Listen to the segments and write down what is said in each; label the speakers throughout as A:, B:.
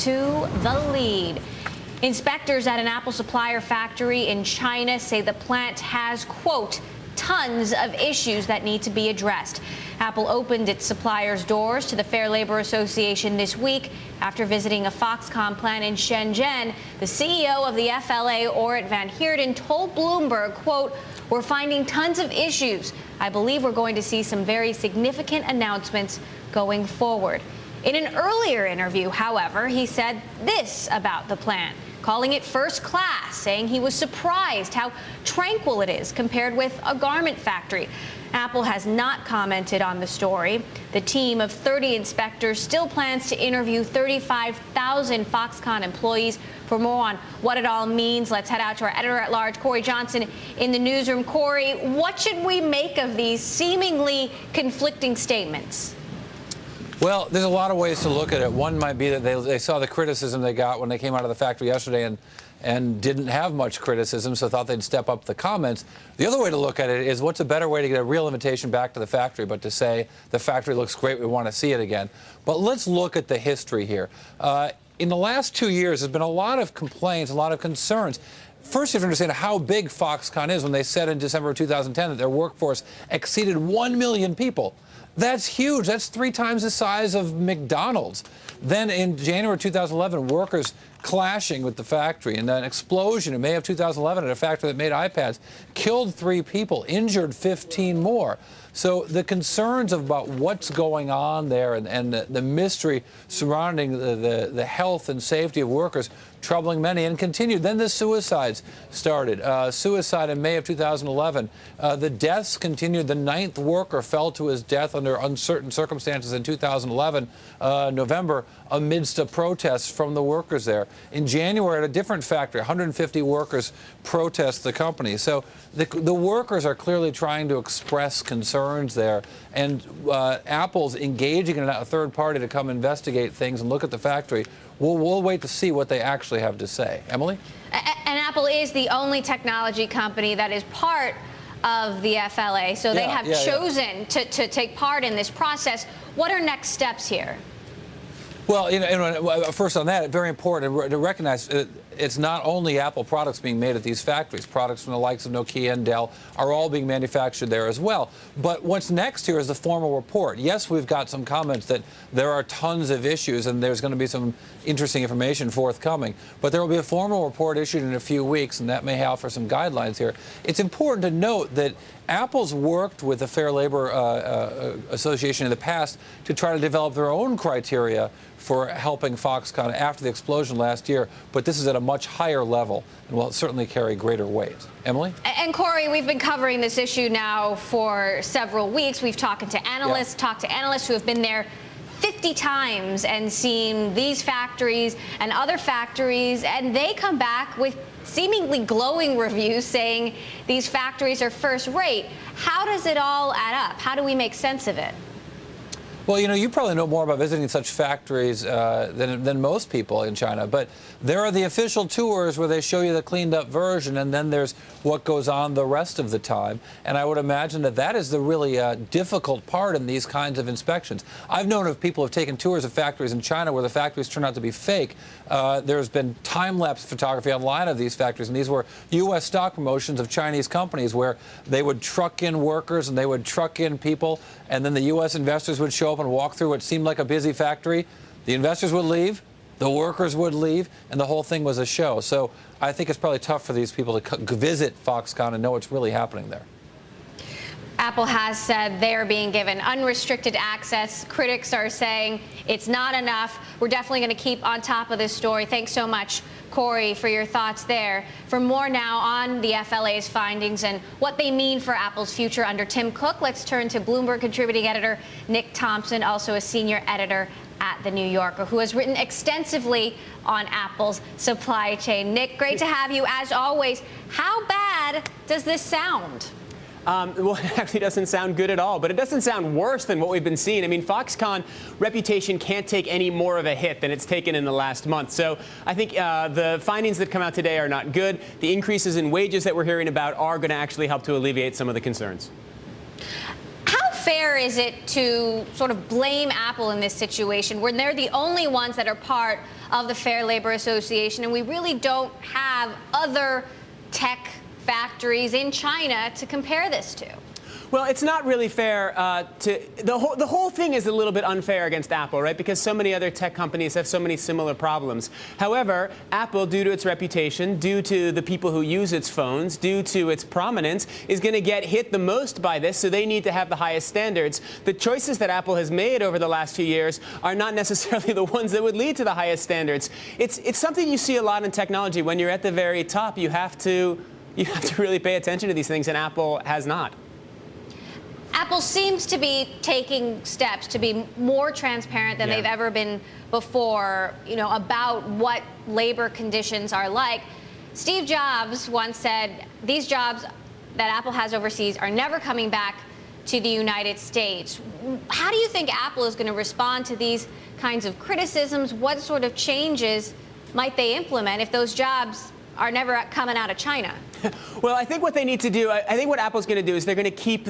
A: to the lead. Inspectors at an Apple supplier factory in China say the plant has, quote, tons of issues that need to be addressed. Apple opened its supplier's doors to the Fair Labor Association this week after visiting a Foxconn plant in Shenzhen. The CEO of the FLA, Orit van Heerden, told Bloomberg, quote, "We're finding tons of issues. I believe we're going to see some very significant announcements going forward." In an earlier interview, however, he said this about the plant, calling it first class, saying he was surprised how tranquil it is compared with a garment factory. Apple has not commented on the story. The team of 30 inspectors still plans to interview 35,000 Foxconn employees. For more on what it all means, let's head out to our editor-at-large, Cory Johnson, in the newsroom. Cory, what should we make of these seemingly conflicting statements?
B: Well, there's a lot of ways to look at it. One might be that they saw the criticism they got when they came out of the factory yesterday and didn't have much criticism, so thought they'd step up the comments. The other way to look at it is, what's a better way to get a real invitation back to the factory but to say the factory looks great, we want to see it again. But let's look at the history here. In the last 2 years, there's been a lot of complaints, a lot of concerns. First, you have to understand how big Foxconn is when they said in December of 2010 that their workforce exceeded 1 million people. That's huge. That's 3 times the size of McDonald's. Then in January 2011, workers clashing with the factory, and an explosion in May of 2011 at a factory that made iPads killed 3 people, injured 15 more. So the concerns about what's going on there and the mystery surrounding the health and safety of workers troubling many, and continued. Then the suicides started. Suicide in May of 2011. The deaths continued. The 9th worker fell to his death under uncertain circumstances in 2011, November, amidst a protest from the workers there. In January, at a different factory, 150 workers protest the company. So the workers are clearly trying to express concerns there, and Apple's engaging in a third party to come investigate things and look at the factory. We'll wait to see what they actually have to say. Emily?
A: And Apple is the only technology company that is part of the FLA, so they have chosen to take part in this process. What are next steps here?
B: Well, first on that, very important to recognize it's not only Apple products being made at these factories. Products from the likes of Nokia and Dell are all being manufactured there as well. But what's next here is the formal report. Yes, we've got some comments that there are tons of issues and there's going to be some interesting information forthcoming. But there will be a formal report issued in a few weeks, and that may offer some guidelines here. It's important to note that Apple's worked with the Fair Labor Association in the past to try to develop their own criteria for helping Foxconn after the explosion last year, but this is at a much higher level and will certainly carry greater weight. Emily?
A: And Cory, we've been covering this issue now for several weeks. We've talked to analysts who have been there 50 times and seen these factories and other factories, and they come back with seemingly glowing reviews saying these factories are first rate. How does it all add up? How do we make sense of it?
B: Well, you probably know more about visiting such factories than most people in China, but there are the official tours where they show you the cleaned up version, and then there's what goes on the rest of the time. And I would imagine that is the really difficult part in these kinds of inspections. I've known of people who have taken tours of factories in China where the factories turn out to be fake. There's been time-lapse photography online of these factories, and these were U.S. stock promotions of Chinese companies where they would truck in workers and they would truck in people, and then the U.S. investors would show up and walk through what seemed like a busy factory. The investors would leave, the workers would leave, and the whole thing was a show. So I think it's probably tough for these people to visit Foxconn and know what's really happening there.
A: Apple has said they're being given unrestricted access. Critics are saying it's not enough. We're definitely going to keep on top of this story. Thanks so much, Cory, for your thoughts there. For more now on the FLA's findings and what they mean for Apple's future under Tim Cook, let's turn to Bloomberg contributing editor Nick Thompson, also a senior editor at The New Yorker, who has written extensively on Apple's supply chain. Nick, great to have you as always. How bad does this sound?
C: Well, it actually doesn't sound good at all, but it doesn't sound worse than what we've been seeing. I mean, Foxconn reputation can't take any more of a hit than it's taken in the last month. So I think the findings that come out today are not good. The increases in wages that we're hearing about are going to actually help to alleviate some of the concerns.
A: How fair is it to sort of blame Apple in this situation when they're the only ones that are part of the Fair Labor Association, and we really don't have other tech factories in China to compare this to.
C: Well, it's not really fair the whole thing is a little bit unfair against Apple, right? Because so many other tech companies have so many similar problems. However, Apple, due to its reputation, due to the people who use its phones, due to its prominence, is going to get hit the most by this, so they need to have the highest standards. The choices that Apple has made over the last few years are not necessarily the ones that would lead to the highest standards. It's something you see a lot in technology. When you're at the very top, you have to really pay attention to these things, and Apple has not.
A: Apple seems to be taking steps to be more transparent than they've ever been before, about what labor conditions are like. Steve Jobs once said these jobs that Apple has overseas are never coming back to the United States. How do you think Apple is going to respond to these kinds of criticisms? What sort of changes might they implement if those jobs are never coming out of China?
C: Well, I think what they need to do, I think what Apple's going to do is they're going to keep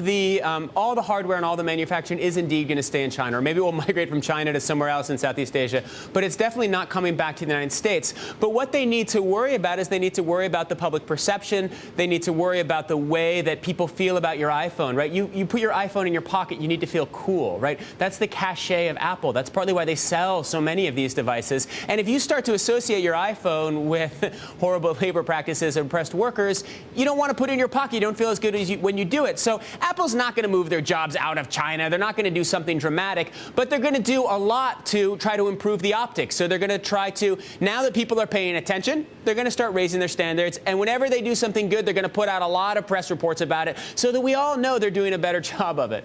C: all the hardware and all the manufacturing is indeed going to stay in China, or maybe we'll migrate from China to somewhere else in Southeast Asia, but it's definitely not coming back to the United States. But what they need to worry about is they need to worry about the public perception. They need to worry about the way that people feel about your iPhone, right? You put your iPhone in your pocket, you need to feel cool, right? That's the cachet of Apple. That's partly why they sell so many of these devices. And if you start to associate your iPhone with horrible labor practices and oppressed workers, you don't want to put it in your pocket. You don't feel as good as when you do it. So Apple's not going to move their jobs out of China. They're not going to do something dramatic, but they're going to do a lot to try to improve the optics. So they're going to try to, now that people are paying attention, they're going to start raising their standards. And whenever they do something good, they're going to put out a lot of press reports about it so that we all know they're doing a better job of it.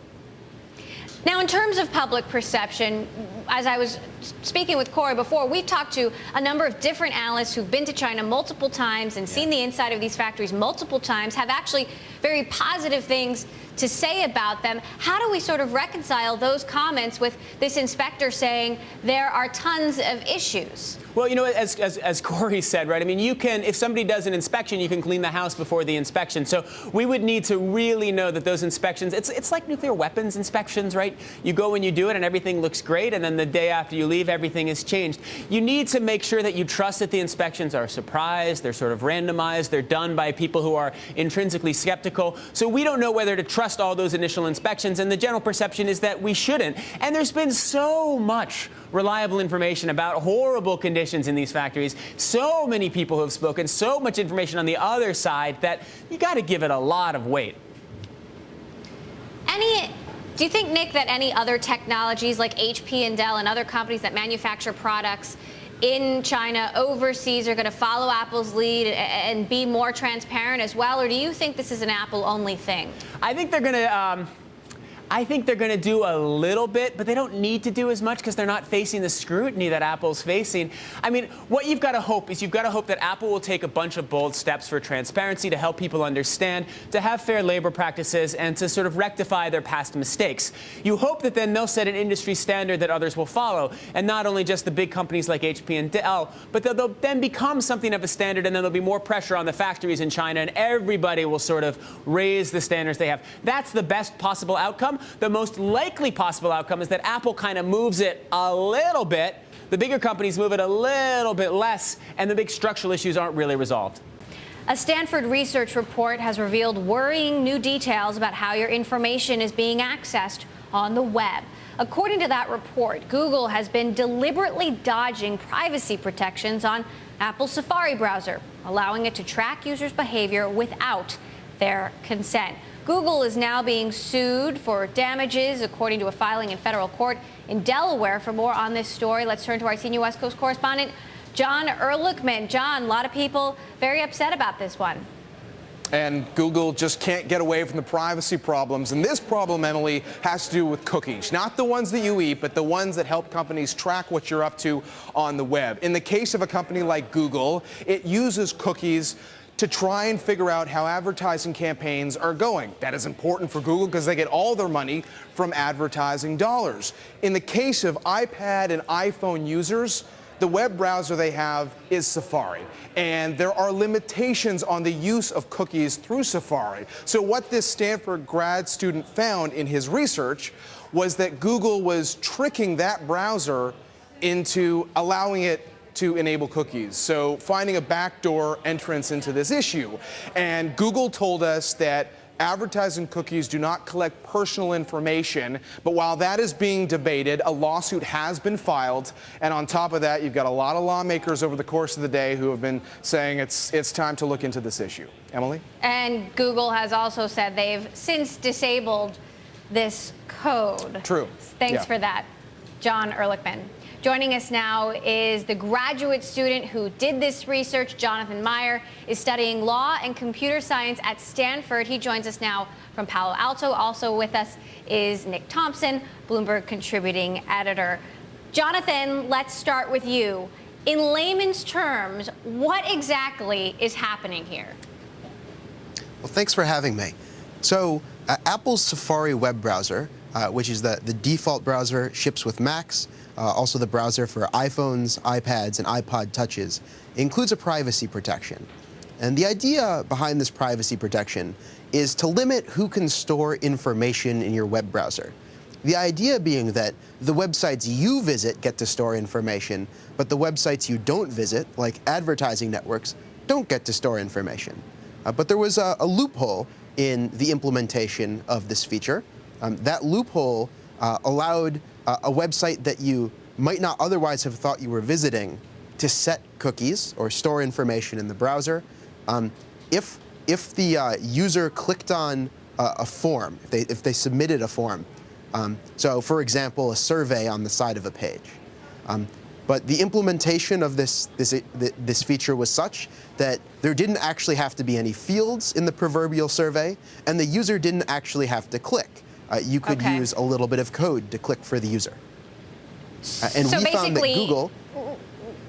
A: Now, in terms of public perception, as I was speaking with Cory before, we've talked to a number of different analysts who've been to China multiple times and seen the inside of these factories multiple times, have actually very positive things to say about them. How do we sort of reconcile those comments with this inspector saying there are tons of issues?
C: Well, as Cory said, right, I mean, if somebody does an inspection, you can clean the house before the inspection. So we would need to really know that those inspections, it's like nuclear weapons inspections, right? You go and you do it and everything looks great, and then the day after you leave, everything is changed. You need to make sure that you trust that the inspections are surprised, they're sort of randomized, they're done by people who are intrinsically skeptical. So we don't know whether to trust all those initial inspections, and the general perception is that we shouldn't. And there's been so much reliable information about horrible conditions in these factories. So many people who have spoken, so much information on the other side that you got to give it a lot of weight.
A: Do you think, Nick, that any other technologies like HP and Dell and other companies that manufacture products in China overseas are going to follow Apple's lead and be more transparent as well? Or do you think this is an Apple-only thing?
C: I think they're going to do a little bit, but they don't need to do as much because they're not facing the scrutiny that Apple's facing. I mean, what you've got to hope is that Apple will take a bunch of bold steps for transparency to help people understand, to have fair labor practices, and to sort of rectify their past mistakes. You hope that then they'll set an industry standard that others will follow, and not only just the big companies like HP and Dell, but they'll then become something of a standard, and then there'll be more pressure on the factories in China, and everybody will sort of raise the standards they have. That's the best possible outcome. The most likely possible outcome is that Apple kind of moves it a little bit. The bigger companies move it a little bit less, and the big structural issues aren't really resolved.
A: A Stanford research report has revealed worrying new details about how your information is being accessed on the web. According to that report, Google has been deliberately dodging privacy protections on Apple's Safari browser, allowing it to track users' behavior without their consent. Google is now being sued for damages, according to a filing in federal court in Delaware. For more on this story, let's turn to our senior West Coast correspondent, Jon Erlichman. Jon, a lot of people very upset about this one.
D: And Google just can't get away from the privacy problems. And this problem, Emily, has to do with cookies. Not the ones that you eat, but the ones that help companies track what you're up to on the web. In the case of a company like Google, it uses cookies to try and figure out how advertising campaigns are going. That is important for Google because they get all their money from advertising dollars. In the case of iPad and iPhone users, the web browser they have is Safari, and there are limitations on the use of cookies through Safari. So what this Stanford grad student found in his research was that Google was tricking that browser into allowing it to enable cookies. So finding a backdoor entrance into this issue. And Google told us that advertising cookies do not collect personal information, but while that is being debated, a lawsuit has been filed, and on top of that, you've got a lot of lawmakers over the course of the day who have been saying it's time to look into this issue. Emily?
A: And Google has also said they've since disabled this code.
D: True.
A: Thanks for that, Jon Erlichman. Joining us now is the graduate student who did this research. Jonathan Meyer is studying law and computer science at Stanford. He joins us now from Palo Alto. Also with us is Nick Thompson, Bloomberg contributing editor. Jonathan, let's start with you. In layman's terms, what exactly is happening here?
E: Well, thanks for having me. So Apple's Safari web browser, which is the default browser, ships with Macs, also the browser for iPhones, iPads, and iPod Touches, includes a privacy protection. And the idea behind this privacy protection is to limit who can store information in your web browser. The idea being that the websites you visit get to store information, but the websites you don't visit, like advertising networks, don't get to store information. But there was a loophole in the implementation of this feature. That loophole allowed a website that you might not otherwise have thought you were visiting to set cookies or store information in the browser. If the user clicked on a form, if they submitted a form, so for example, a survey on the side of a page. But the implementation of this feature was such that there didn't actually have to be any fields in the proverbial survey, and the user didn't actually have to click. You could use a little bit of code to click for the user. And
A: so
E: we found that Google...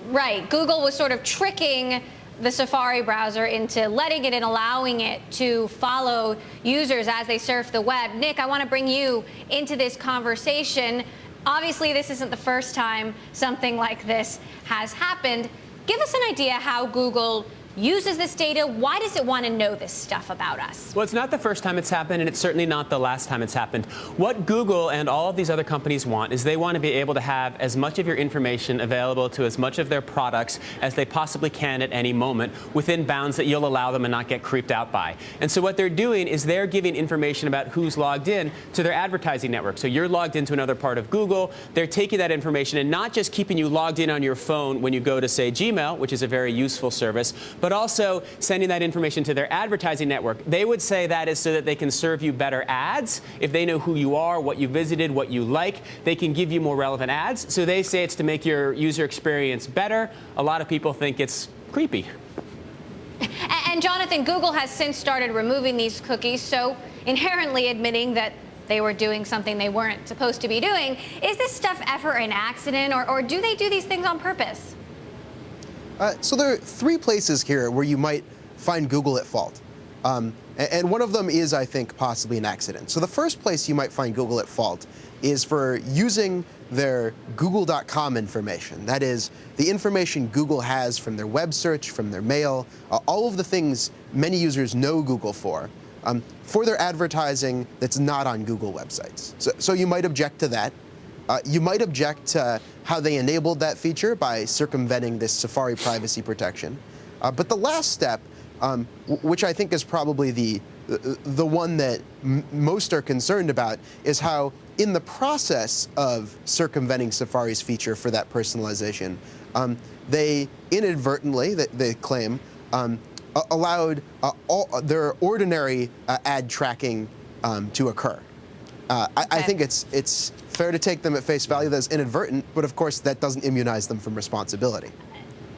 A: Right. Google was sort of tricking the Safari browser into letting it and allowing it to follow users as they surf the web. Nick, I want to bring you into this conversation. Obviously, this isn't the first time something like this has happened. Give us an idea how Google uses this data. Why does it want to know this stuff about us?
C: Well, it's not the first time it's happened, and it's certainly not the last time it's happened. What Google and all of these other companies want is they want to be able to have as much of your information available to as much of their products as they possibly can at any moment within bounds that you'll allow them and not get creeped out by. And so what they're doing is they're giving information about who's logged in to their advertising network. So you're logged into another part of Google. They're taking that information and not just keeping you logged in on your phone when you go to, say, Gmail, which is a very useful service, but also sending that information to their advertising network. They would say that is so that they can serve you better ads. If they know who you are, what you visited, what you like, they can give you more relevant ads. So they say it's to make your user experience better. A lot of people think it's creepy.
A: And Jonathan, Google has since started removing these cookies, so inherently admitting that they were doing something they weren't supposed to be doing. Is this stuff ever an accident, or do they do these things on purpose?
E: So there are three places here where you might find Google at fault. And one of them is, I think, possibly an accident. So the first place you might find Google at fault is for using their Google.com information. That is, the information Google has from their web search, from their mail, all of the things many users know Google for their advertising that's not on Google websites. So you might object to that. You might object to how they enabled that feature by circumventing this Safari privacy protection. But the last step, which I think is probably the one that most are concerned about, is how in the process of circumventing Safari's feature for that personalization, they inadvertently, they claim, allowed all their ordinary ad tracking to occur. I think it's fair to take them at face value that's inadvertent, but of course that doesn't immunize them from responsibility.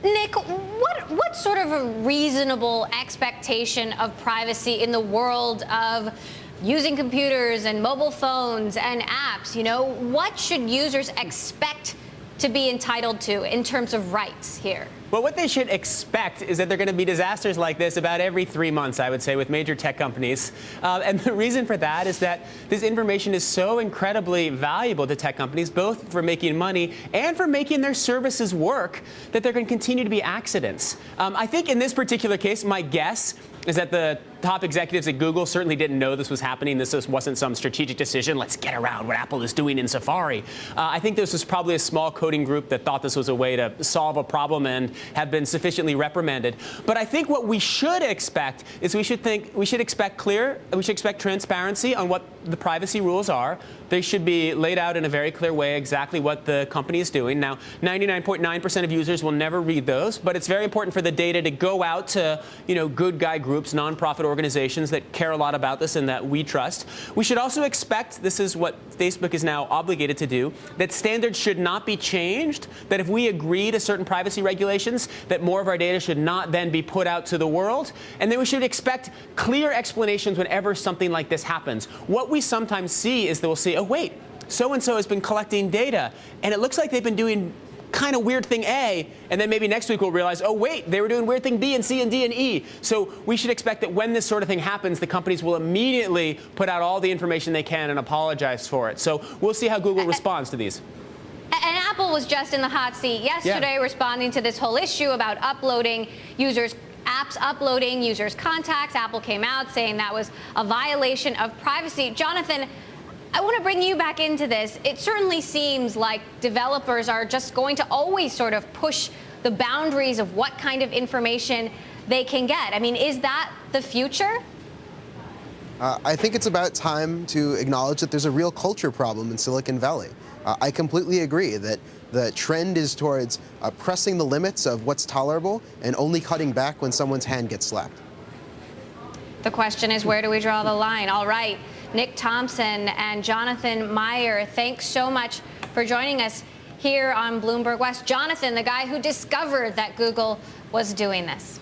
A: Nick, what sort of a reasonable expectation of privacy in the world of using computers and mobile phones and apps? You know, what should users expect to be entitled to in terms of rights here?
C: Well, what they should expect is that there are going to be disasters like this about every 3 months, I would say, with major tech companies. And the reason for that is that this information is so incredibly valuable to tech companies, both for making money and for making their services work, that there are going to continue to be accidents. I think in this particular case, my guess is that the top executives at Google certainly didn't know this was happening. This wasn't some strategic decision. Let's get around what Apple is doing in Safari. I think this was probably a small coding group that thought this was a way to solve a problem and have been sufficiently reprimanded. But I think what we should expect is we should expect transparency on what the privacy rules are. They should be laid out in a very clear way exactly what the company is doing. Now, 99.9% of users will never read those, but it's very important for the data to go out to, good guy groups, nonprofit organizations that care a lot about this and that we trust. We should also expect, this is what Facebook is now obligated to do, that standards should not be changed, that if we agree to certain privacy regulations, that more of our data should not then be put out to the world. And then we should expect clear explanations whenever something like this happens. What we sometimes see is that we'll see, oh, wait, so-and-so has been collecting data, and it looks like they've been doing kind of weird thing A, and then maybe next week we'll realize, oh, wait, they were doing weird thing B and C and D and E. So we should expect that when this sort of thing happens, the companies will immediately put out all the information they can and apologize for it. So we'll see how Google responds to these.
A: And Apple was just in the hot seat yesterday responding to this whole issue about uploading apps uploading users' contacts. Apple came out saying that was a violation of privacy. Jonathan, I want to bring you back into this. It certainly seems like developers are just going to always sort of push the boundaries of what kind of information they can get. I mean, is that the future?
E: I think it's about time to acknowledge that there's a real culture problem in Silicon Valley. I completely agree that the trend is towards pressing the limits of what's tolerable and only cutting back when someone's hand gets slapped.
A: The question is, where do we draw the line? All right. Nick Thompson and Jonathan Meyer, thanks so much for joining us here on Bloomberg West. Jonathan, the guy who discovered that Google was doing this.